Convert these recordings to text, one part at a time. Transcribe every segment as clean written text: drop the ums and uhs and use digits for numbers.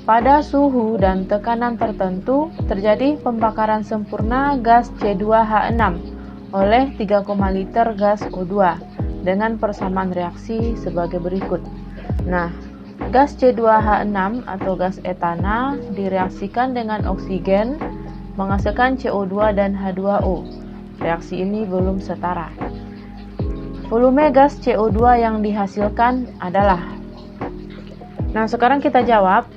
pada suhu dan tekanan tertentu terjadi pembakaran sempurna gas C2H6 oleh 3, liter gas O2 dengan persamaan reaksi sebagai berikut. Nah, gas C2H6 atau gas etana direaksikan dengan oksigen menghasilkan CO2 dan H2O. Reaksi ini belum setara. Volume gas CO2 yang dihasilkan adalah. Nah, sekarang kita jawab.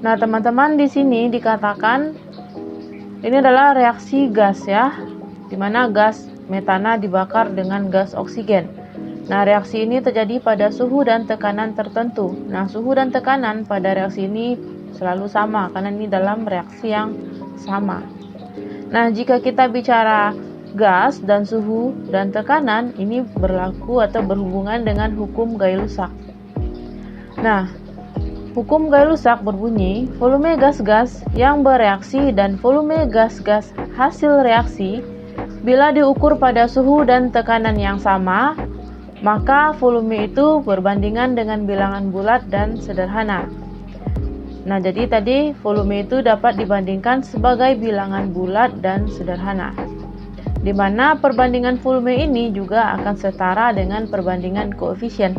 Nah, teman-teman, di sini dikatakan ini adalah reaksi gas ya, di mana gas metana dibakar dengan gas oksigen. Nah, reaksi ini terjadi pada suhu dan tekanan tertentu. Nah, suhu dan tekanan pada reaksi ini selalu sama karena ini dalam reaksi yang sama. Nah, jika kita bicara gas dan suhu dan tekanan, ini berlaku atau berhubungan dengan hukum Gay-Lussac. Nah, hukum Gay-Lussac berbunyi, volume gas-gas yang bereaksi dan volume gas-gas hasil reaksi bila diukur pada suhu dan tekanan yang sama, maka volume itu berbandingan dengan bilangan bulat dan sederhana. Nah, jadi tadi volume itu dapat dibandingkan sebagai bilangan bulat dan sederhana, di mana perbandingan volume ini juga akan setara dengan perbandingan koefisien.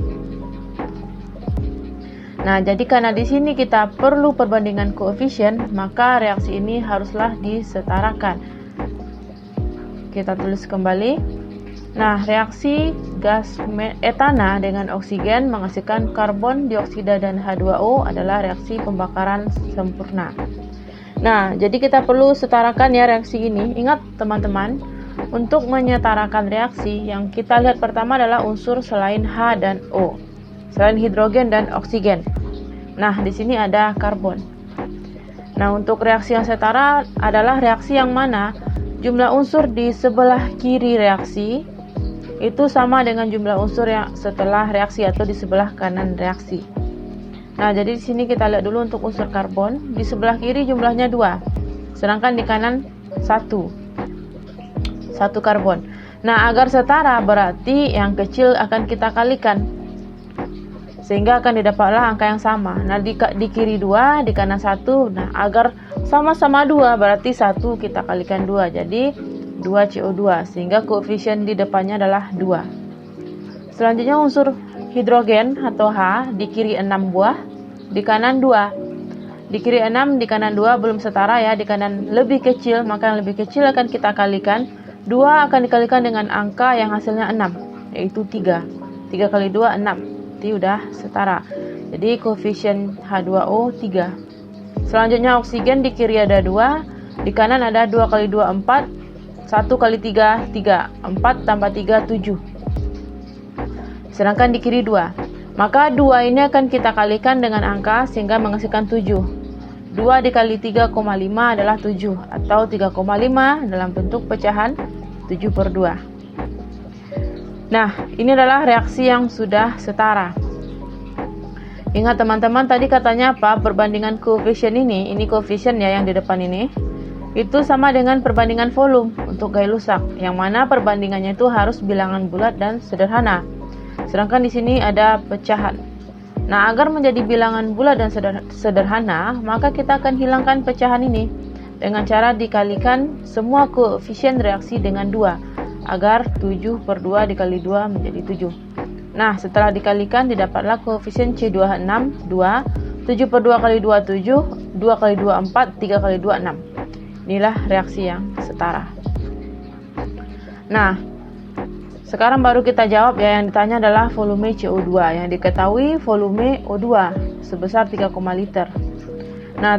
Nah, jadi karena di sini kita perlu perbandingan koefisien, maka reaksi ini haruslah disetarakan. Kita tulis kembali. Nah, reaksi gas etana dengan oksigen menghasilkan karbon dioksida dan H2O adalah reaksi pembakaran sempurna. Nah, jadi kita perlu setarakan ya reaksi ini. Ingat teman-teman, untuk menyetarakan reaksi yang kita lihat pertama adalah unsur selain H dan O, selain hidrogen dan oksigen. Nah, di sini ada karbon. Nah, untuk reaksi yang setara adalah reaksi yang mana jumlah unsur di sebelah kiri reaksi itu sama dengan jumlah unsur yang setelah reaksi atau di sebelah kanan reaksi. Nah, jadi di sini kita lihat dulu untuk unsur karbon. Di sebelah kiri jumlahnya 2, sedangkan di kanan 1 karbon. Nah, agar setara berarti yang kecil akan kita kalikan, sehingga akan didapatlah angka yang sama. Nah, di kiri 2, di kanan 1. Nah, agar sama-sama 2 berarti 1 kita kalikan 2, jadi 2 CO2, sehingga koefisien di depannya adalah 2. Selanjutnya unsur hidrogen atau H, di kiri 6 buah, di kanan 2. Di kiri 6, di kanan 2 belum setara ya, di kanan lebih kecil, maka yang lebih kecil akan kita kalikan. 2 akan dikalikan dengan angka yang hasilnya 6, yaitu 3. 3 kali 2, 6. Jadi udah setara. Jadi koefisien H2O 3. Selanjutnya oksigen, di kiri ada 2, di kanan ada 2 kali 2, 4. 1 kali 3, 3. 4 tambah 3, 7. Sedangkan di kiri 2. Maka 2 ini akan kita kalikan dengan angka sehingga menghasilkan 7. 2 dikali 3,5 adalah 7, atau 3,5 dalam bentuk pecahan 7/2. Nah, ini adalah reaksi yang sudah setara. Ingat teman-teman, tadi katanya apa? Perbandingan koefisien ini koefisien ya yang di depan ini, itu sama dengan perbandingan volume untuk Gay-Lussac, yang mana perbandingannya itu harus bilangan bulat dan sederhana. Sedangkan di sini ada pecahan. Nah, agar menjadi bilangan bulat dan sederhana, maka kita akan hilangkan pecahan ini dengan cara dikalikan semua koefisien reaksi dengan 2. Agar 7/2 dikali 2 menjadi 7. Nah, setelah dikalikan didapatlah koefisien C2H6 2, 7/2 kali 2 7, 2 kali 2 4, 3 kali 2 6. Inilah reaksi yang setara. Nah, sekarang baru kita jawab ya, yang ditanya adalah volume CO2. Yang diketahui volume O2 sebesar 3, liter. Nah,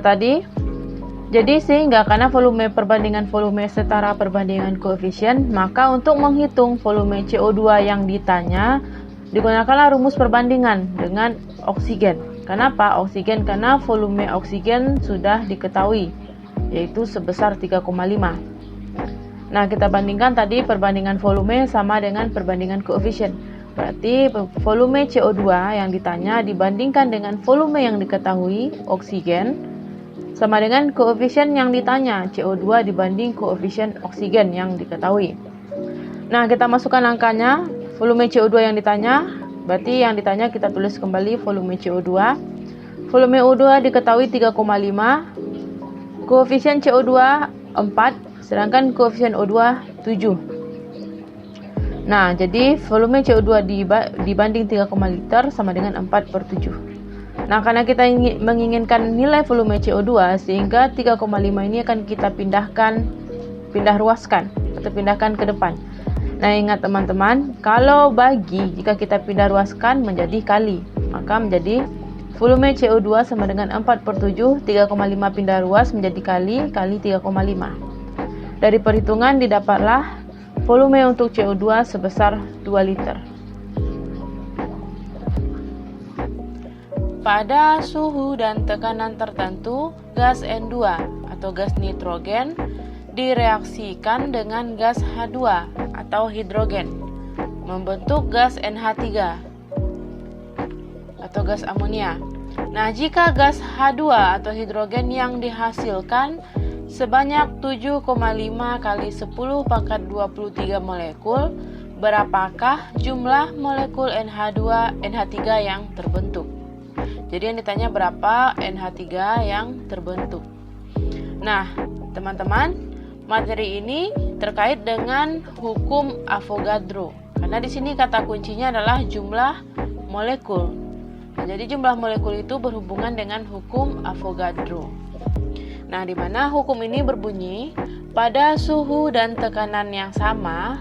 jadi sehingga karena perbandingan volume setara perbandingan koefisien, maka untuk menghitung volume CO2 yang ditanya digunakanlah rumus perbandingan dengan oksigen. Kenapa oksigen? Karena volume oksigen sudah diketahui, yaitu sebesar 3,5. Nah, kita bandingkan tadi perbandingan volume sama dengan perbandingan koefisien. Berarti volume CO2 yang ditanya dibandingkan dengan volume yang diketahui, oksigen, sama dengan koefisien yang ditanya, CO2 dibanding koefisien oksigen yang diketahui. Nah, kita masukkan angkanya, volume CO2 yang ditanya, berarti yang ditanya kita tulis kembali volume CO2. Volume U2 diketahui 3,5, koefisien CO2 4, sedangkan koefisien O2 7. Nah, jadi volume CO2 dibanding 3, liter sama dengan 4/7. Nah, karena kita menginginkan nilai volume CO2, sehingga 3,5 ini akan kita pindah ruaskan atau pindahkan ke depan. Nah, ingat teman-teman, kalau jika kita pindah ruaskan menjadi kali, maka menjadi volume CO2 sama dengan 4/7, 3,5 pindah ruas menjadi kali 3,5. Dari perhitungan didapatlah volume untuk CO2 sebesar 2 liter. Pada suhu dan tekanan tertentu, gas N2 atau gas nitrogen direaksikan dengan gas H2 atau hidrogen, membentuk gas NH3 atau gas amonia. Nah, jika gas H2 atau hidrogen yang dihasilkan sebanyak 7,5 kali 10 pangkat 23 molekul, berapakah jumlah molekul NH3 yang terbentuk? Jadi yang ditanya berapa NH3 yang terbentuk. Nah, teman-teman, materi ini terkait dengan hukum Avogadro. Karena di sini kata kuncinya adalah jumlah molekul. Nah, jadi jumlah molekul itu berhubungan dengan hukum Avogadro. Nah, di mana hukum ini berbunyi, pada suhu dan tekanan yang sama,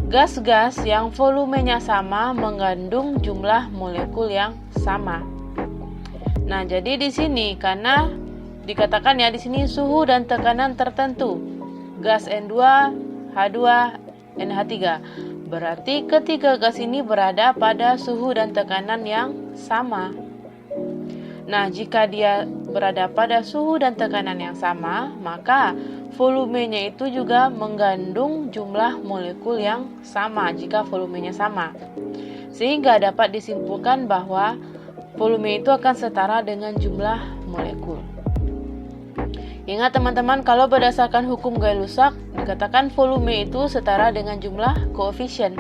gas-gas yang volumenya sama mengandung jumlah molekul yang sama. Nah, jadi di sini karena dikatakan di sini suhu dan tekanan tertentu, gas N2, H2, NH3. Berarti ketiga gas ini berada pada suhu dan tekanan yang sama. Nah, jika dia berada pada suhu dan tekanan yang sama, maka volumenya itu juga mengandung jumlah molekul yang sama jika volumenya sama. Sehingga dapat disimpulkan bahwa volume itu akan setara dengan jumlah molekul. Ingat teman-teman, kalau berdasarkan hukum Gay-Lussac, dikatakan volume itu setara dengan jumlah koefisien.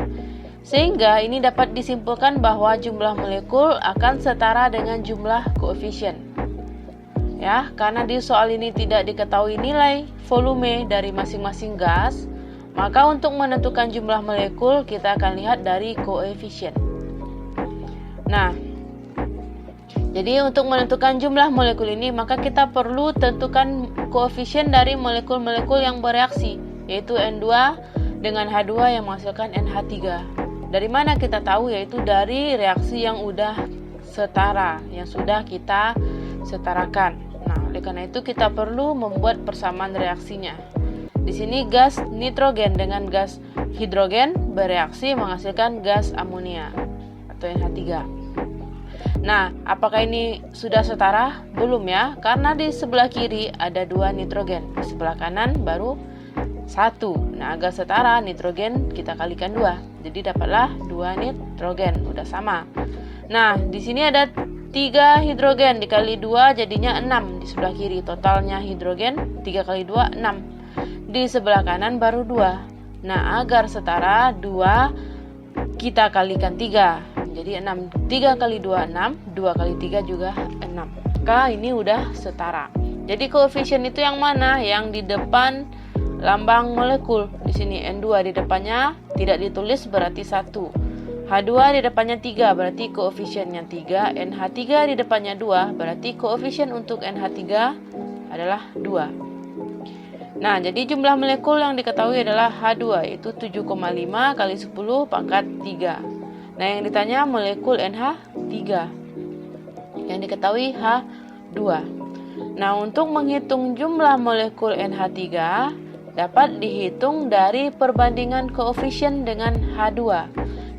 Sehingga ini dapat disimpulkan bahwa jumlah molekul akan setara dengan jumlah koefisien. Ya, karena di soal ini tidak diketahui nilai volume dari masing-masing gas, maka untuk menentukan jumlah molekul kita akan lihat dari koefisien. Nah, jadi untuk menentukan jumlah molekul ini, maka kita perlu tentukan koefisien dari molekul-molekul yang bereaksi, yaitu N2 dengan H2 yang menghasilkan NH3. Dari mana kita tahu? Yaitu dari reaksi yang udah setara, yang sudah kita setarakan. Nah, oleh karena itu kita perlu membuat persamaan reaksinya. Di sini gas nitrogen dengan gas hidrogen bereaksi menghasilkan gas amonia atau NH3. Nah, apakah ini sudah setara? Belum ya, karena di sebelah kiri ada 2 nitrogen, di sebelah kanan baru 1. Nah, agar setara, nitrogen kita kalikan 2, jadi dapatlah 2 nitrogen, udah sama. Nah, di sini ada 3 hidrogen, dikali 2 jadinya 6 di sebelah kiri, totalnya hidrogen 3 kali 2, 6. Di sebelah kanan baru 2. Nah, agar setara 2 kita kalikan 3. Jadi 6, 3 kali 2, 6, 2 kali 3 juga 6. Maka ini udah setara. Jadi koefisien itu yang mana? Yang di depan lambang molekul. Di sini N2 di depannya tidak ditulis berarti 1. H2 di depannya 3 berarti koefisiennya 3. NH3 di depannya 2 berarti koefisien untuk NH3 adalah 2. Nah, jadi jumlah molekul yang diketahui adalah H2, yaitu 7,5 kali 10 pangkat 3. Nah, yang ditanya molekul NH3 yang diketahui H2. Nah, untuk menghitung jumlah molekul NH3 dapat dihitung dari perbandingan koefisien dengan H2.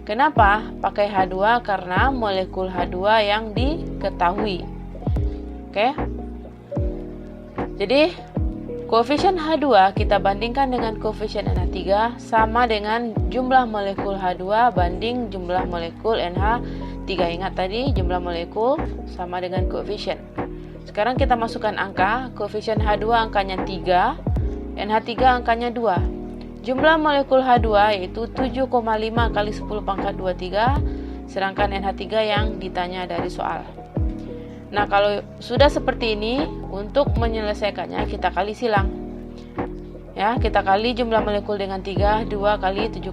Kenapa pakai H2? Karena molekul H2 yang diketahui. Oke. Jadi koefisien H2 kita bandingkan dengan koefisien NH3 sama dengan jumlah molekul H2 banding jumlah molekul NH3. Ingat tadi jumlah molekul sama dengan koefisien. Sekarang kita masukkan angka. Koefisien H2 angkanya 3, NH3 angkanya 2. Jumlah molekul H2 yaitu 7,5 kali 10 pangkat 23, sedangkan NH3 yang ditanya dari soal. Nah, kalau sudah seperti ini, untuk menyelesaikannya kita kali silang. Ya, kita kali jumlah molekul dengan 3, 2 kali 7,5.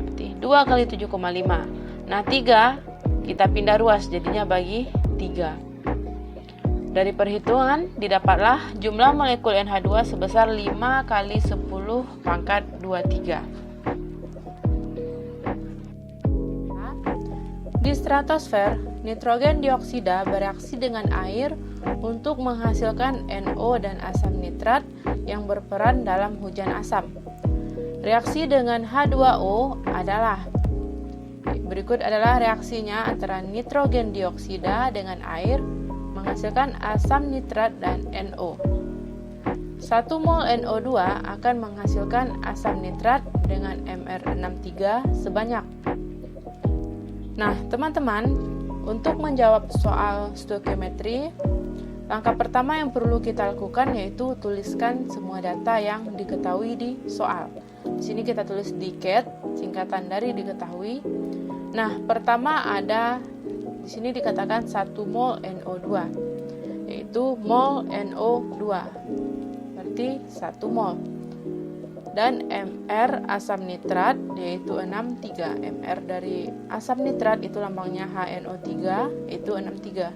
Berarti 2 kali 7,5. Nah, 3 kita pindah ruas, jadinya bagi 3. Dari perhitungan, didapatlah jumlah molekul NH2 sebesar 5 kali 10 pangkat 23. Di stratosfer, nitrogen dioksida bereaksi dengan air untuk menghasilkan NO dan asam nitrat yang berperan dalam hujan asam. Reaksi dengan H2O berikut adalah reaksinya antara nitrogen dioksida dengan air menghasilkan asam nitrat dan NO. 1 mol NO2 akan menghasilkan asam nitrat dengan Mr63 sebanyak. Nah, teman-teman, untuk menjawab soal stoikiometri, langkah pertama yang perlu kita lakukan yaitu tuliskan semua data yang diketahui di soal. Di sini kita tulis DIKET, singkatan dari diketahui. Nah, pertama ada di sini dikatakan 1 mol NO2, yaitu mol NO2, berarti 1 mol. Dan Mr asam nitrat yaitu 63. Mr dari asam nitrat itu lambangnya HNO3, itu 63.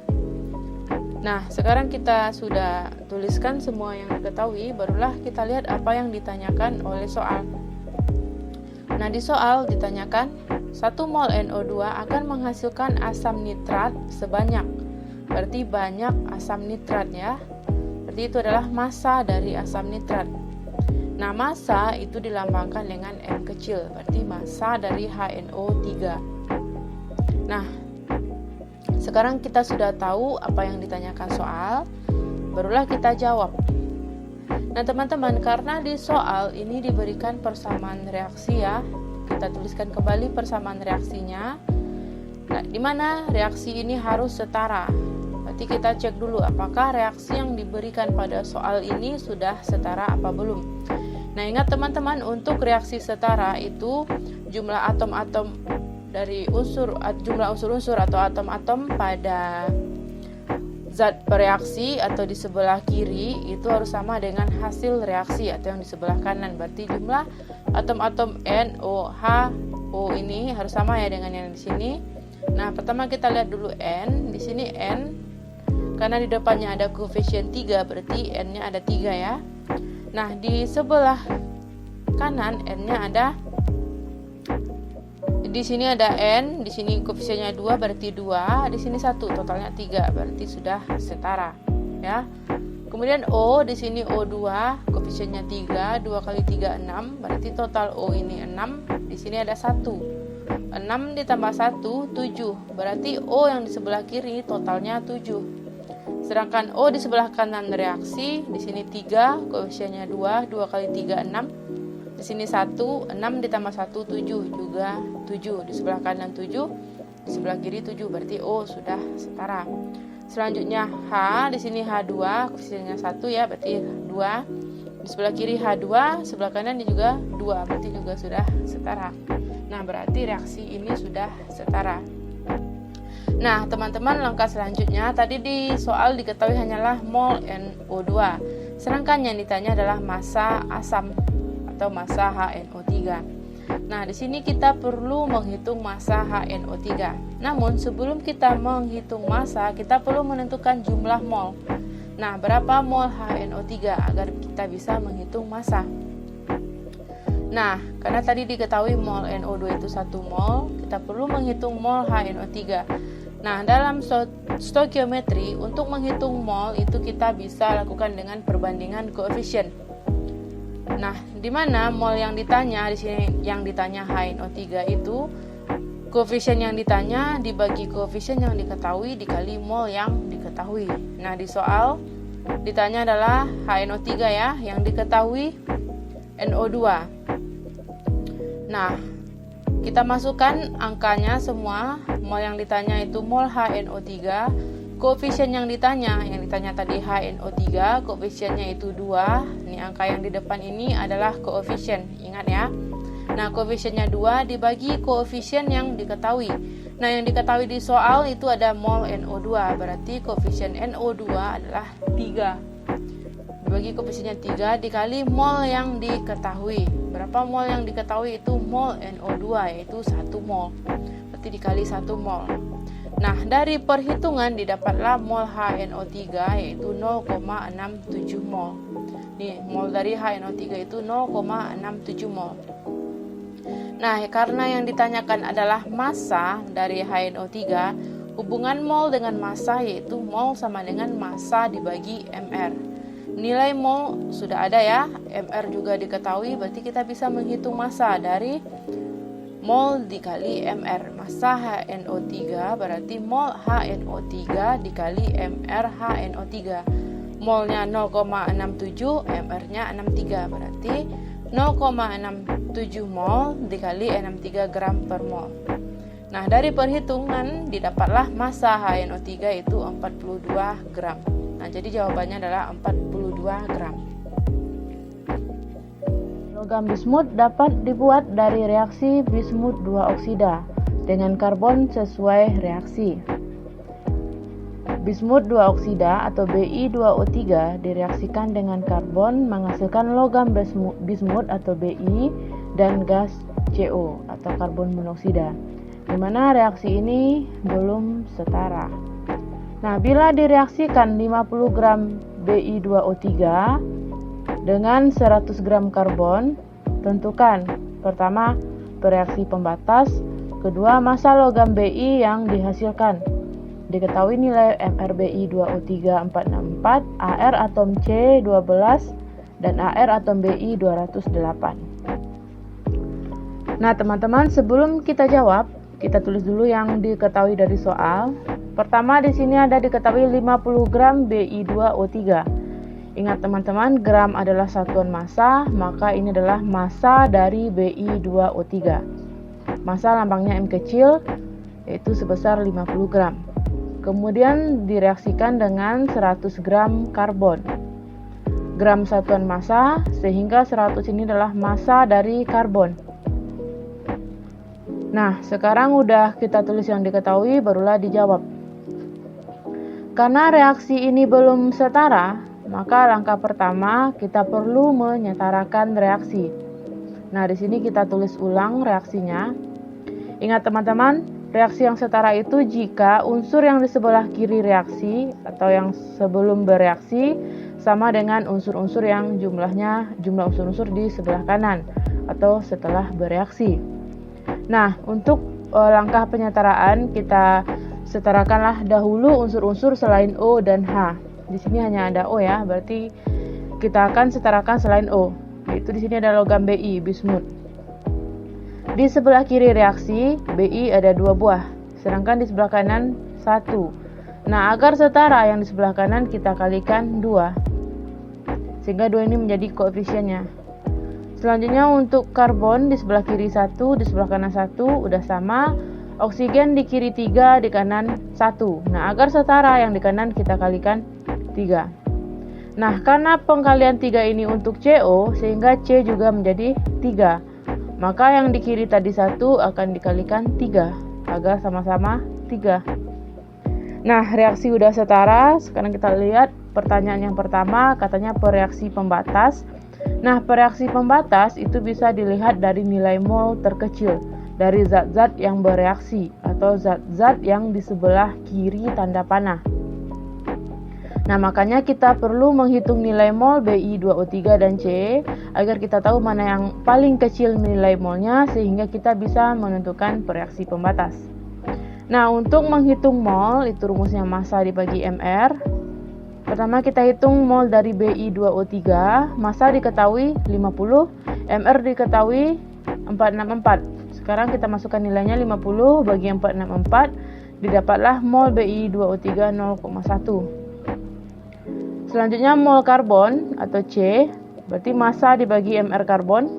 Nah, sekarang kita sudah tuliskan semua yang diketahui, barulah kita lihat apa yang ditanyakan oleh soal. Nah, di soal ditanyakan 1 mol NO2 akan menghasilkan asam nitrat sebanyak. Berarti banyak asam nitrat ya. Berarti itu adalah massa dari asam nitrat. Nah, massa itu dilambangkan dengan M kecil, berarti massa dari HNO3. Nah, sekarang kita sudah tahu apa yang ditanyakan soal, barulah kita jawab. Nah, teman-teman, karena di soal ini diberikan persamaan reaksi ya, kita tuliskan kembali persamaan reaksinya. Nah, di mana reaksi ini harus setara. Berarti kita cek dulu apakah reaksi yang diberikan pada soal ini sudah setara apa belum. Nah, ingat teman-teman, untuk reaksi setara itu jumlah atom-atom dari jumlah unsur-unsur atau atom-atom pada zat bereaksi atau di sebelah kiri itu harus sama dengan hasil reaksi atau yang di sebelah kanan. Berarti jumlah atom-atom NOHO ini harus sama ya dengan yang di sini. Nah, pertama kita lihat dulu N. Di sini N karena di depannya ada koefisien 3, berarti N-nya ada 3 ya. Nah, di sebelah kanan N-nya ada, di sini ada N, di sini koefisiennya 2 berarti 2, di sini 1 totalnya 3 berarti sudah setara ya. Kemudian O, di sini O2 koefisiennya 3, 2 kali 3 6 berarti total O ini 6, di sini ada 1. 6 ditambah 1 7, berarti O yang di sebelah kiri totalnya 7. Sedangkan O di sebelah kanan reaksi, di sini 3, koefisiennya 2, 2 kali 3 6. Di sini 1, 6 ditambah 1 7 juga 7. Di sebelah kanan 7, di sebelah kiri 7, berarti O sudah setara. Selanjutnya H, di sini H2, koefisiennya 1 ya, berarti 2. Di sebelah kiri H2, sebelah kanan juga 2, berarti juga sudah setara. Nah, berarti reaksi ini sudah setara. Nah, teman-teman, langkah selanjutnya tadi di soal diketahui hanyalah mol NO2. Sedangkan yang ditanya adalah massa asam atau massa HNO3. Nah, di sini kita perlu menghitung massa HNO3. Namun, sebelum kita menghitung massa, kita perlu menentukan jumlah mol. Nah, berapa mol HNO3 agar kita bisa menghitung massa? Nah, karena tadi diketahui mol NO2 itu 1 mol, kita perlu menghitung mol HNO3. Nah, dalam stoikiometri untuk menghitung mol itu kita bisa lakukan dengan perbandingan koefisien. Nah, di mana mol yang ditanya di sini yang ditanya HNO3 itu koefisien yang ditanya dibagi koefisien yang diketahui dikali mol yang diketahui. Nah, di soal ditanya adalah HNO3 ya, yang diketahui NO2. Nah, kita masukkan angkanya semua. Mol yang ditanya itu mol HNO3, koefisien yang ditanya tadi HNO3, koefisiennya itu 2. Ini angka yang di depan ini adalah koefisien, ingat ya. Nah, koefisiennya 2 dibagi koefisien yang diketahui. Nah, yang diketahui di soal itu ada mol NO2, berarti koefisien NO2 adalah 3. Dibagi koefisiennya 3 dikali mol yang diketahui. Berapa mol yang diketahui itu mol NO2, yaitu 1 mol. Berarti dikali 1 mol. Nah, dari perhitungan didapatlah mol HNO3 yaitu 0,67 mol. Nih, mol dari HNO3 itu 0,67 mol. Nah, karena yang ditanyakan adalah massa dari HNO3, hubungan mol dengan massa yaitu mol sama dengan massa dibagi MR. Nilai mol sudah ada ya, MR juga diketahui, berarti kita bisa menghitung massa dari mol dikali MR. Massa HNO3 berarti mol HNO3 dikali MR HNO3. Molnya 0,67, MR-nya 63, berarti 0,67 mol dikali 63 gram per mol. Nah, dari perhitungan didapatlah massa HNO3 itu 42 gram. Nah, jadi jawabannya adalah 42 gram. Logam bismut dapat dibuat dari reaksi bismut 2 oksida dengan karbon sesuai reaksi. Bismut 2 oksida atau Bi2O3 direaksikan dengan karbon menghasilkan logam bismut atau Bi dan gas CO atau karbon monoksida, di mana reaksi ini belum setara. Nah, bila direaksikan 50 gram Bi2O3 dengan 100 gram karbon, tentukan pertama bereaksi pembatas, kedua massa logam Bi yang dihasilkan. Diketahui nilai MrBi2O3 464, Ar atom C 12 dan Ar atom Bi 208. Nah, teman-teman, sebelum kita jawab, kita tulis dulu yang diketahui dari soal. Pertama, di sini ada diketahui 50 gram Bi2O3. Ingat teman-teman, gram adalah satuan massa, maka ini adalah massa dari Bi2O3. Massa lambangnya M kecil, yaitu sebesar 50 gram. Kemudian direaksikan dengan 100 gram karbon. Gram satuan massa, sehingga 100 ini adalah massa dari karbon. Nah, sekarang udah kita tulis yang diketahui, barulah dijawab. Karena reaksi ini belum setara, maka langkah pertama kita perlu menyetarakan reaksi. Nah, di sini kita tulis ulang reaksinya. Ingat teman-teman, reaksi yang setara itu jika unsur yang di sebelah kiri reaksi atau yang sebelum bereaksi sama dengan unsur-unsur yang jumlah unsur-unsur di sebelah kanan atau setelah bereaksi. Nah, untuk langkah penyetaraan kita setarakanlah dahulu unsur-unsur selain O dan H. Di sini hanya ada O ya, berarti kita akan setarakan selain O. Yaitu di sini ada logam Bi, bismut. Di sebelah kiri reaksi, Bi ada 2 buah, sedangkan di sebelah kanan 1. Nah, agar setara yang di sebelah kanan kita kalikan 2. Sehingga 2 ini menjadi koefisiennya. Selanjutnya untuk karbon di sebelah kiri 1, di sebelah kanan 1, udah sama. Oksigen di kiri 3, di kanan 1. Nah, agar setara yang di kanan kita kalikan 3. Nah, karena pengkalian 3 ini untuk CO, sehingga C juga menjadi 3. Maka yang di kiri tadi 1 akan dikalikan 3, agar sama-sama 3. Nah, reaksi udah setara. Sekarang kita lihat pertanyaan yang pertama, katanya pereaksi pembatas. Nah, pereaksi pembatas itu bisa dilihat dari nilai mol terkecil dari zat-zat yang bereaksi atau zat-zat yang di sebelah kiri tanda panah. Nah, makanya kita perlu menghitung nilai mol Bi2O3 dan C agar kita tahu mana yang paling kecil nilai molnya sehingga kita bisa menentukan pereaksi pembatas. Nah, untuk menghitung mol itu rumusnya massa dibagi MR. Pertama kita hitung mol dari Bi2O3, massa diketahui 50, MR diketahui 464. Sekarang kita masukkan nilainya 50 bagi 464, didapatlah mol Bi2O3 0,1. Selanjutnya mol karbon atau C, berarti massa dibagi MR karbon,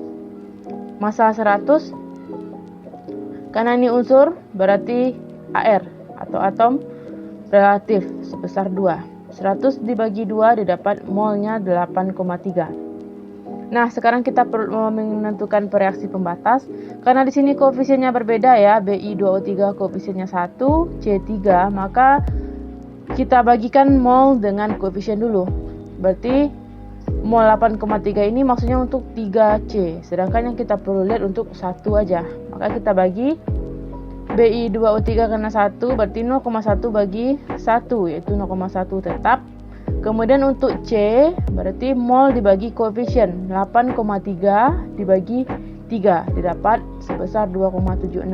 massa 100, karena ini unsur berarti AR atau atom relatif sebesar 2. 100 dibagi 2 didapat molnya 8,3. Nah, sekarang kita perlu menentukan reaksi pembatas. Karena di sini koefisiennya berbeda ya, Bi2O3 koefisiennya 1, C3, maka kita bagikan mol dengan koefisien dulu. Berarti mol 8,3 ini maksudnya untuk 3C, sedangkan yang kita perlu lihat untuk 1 aja. Maka kita bagi Bi2O3 karena 1, berarti 0,1 bagi 1, yaitu 0,1 tetap. Kemudian untuk C, berarti mol dibagi koefisien 8,3 dibagi 3, didapat sebesar 2,76.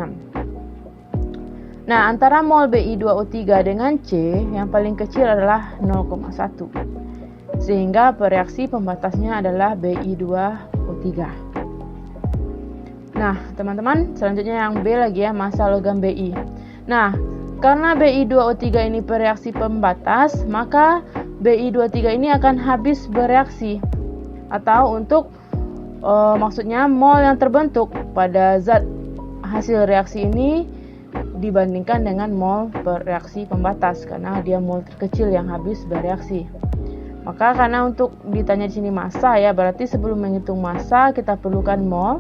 Nah, antara mol Bi2O3 dengan C, yang paling kecil adalah 0,1. Sehingga reaksi pembatasnya adalah Bi2O3. Nah, teman-teman, selanjutnya yang B lagi ya, massa logam Bi. Nah, karena Bi2O3 ini bereaksi pembatas, maka Bi23 ini akan habis bereaksi, atau untuk maksudnya mol yang terbentuk pada zat hasil reaksi ini dibandingkan dengan mol bereaksi pembatas, karena dia mol terkecil yang habis bereaksi. Maka karena untuk ditanya di sini massa ya, berarti sebelum menghitung massa kita perlukan mol.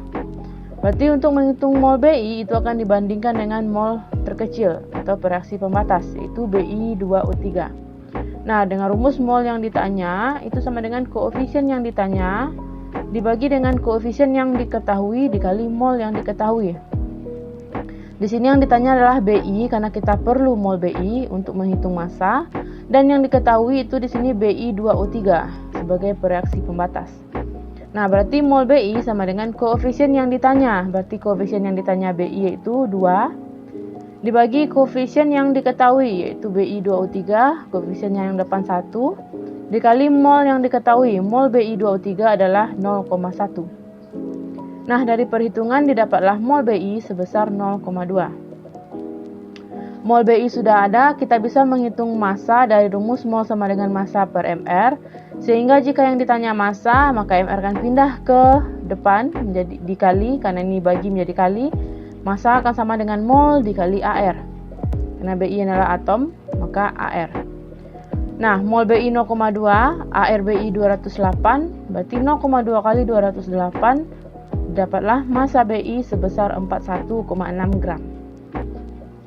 Berarti untuk menghitung mol Bi itu akan dibandingkan dengan mol terkecil atau bereaksi pembatas, yaitu Bi2O3. Nah, dengan rumus mol yang ditanya itu sama dengan koefisien yang ditanya dibagi dengan koefisien yang diketahui dikali mol yang diketahui. Di sini yang ditanya adalah Bi karena kita perlu mol Bi untuk menghitung massa, dan yang diketahui itu di sini Bi2O3 sebagai bereaksi pembatas. Nah, berarti mol Bi sama dengan koefisien yang ditanya. Berarti koefisien yang ditanya Bi yaitu 2 dibagi koefisien yang diketahui yaitu Bi2O3, koefisiennya yang depan 1, dikali mol yang diketahui. Mol Bi2O3 adalah 0,1. Nah, dari perhitungan didapatlah mol Bi sebesar 0,2. Mol Bi sudah ada, kita bisa menghitung massa dari rumus mol sama dengan massa per mR, sehingga jika yang ditanya massa, maka mR akan pindah ke depan menjadi dikali, karena ini bagi menjadi kali. Massa akan sama dengan mol dikali AR. Karena Bi adalah atom, maka AR. Nah, mol Bi 0,2, AR Bi 208, berarti 0,2 kali 208, dapatlah massa Bi sebesar 41,6 gram.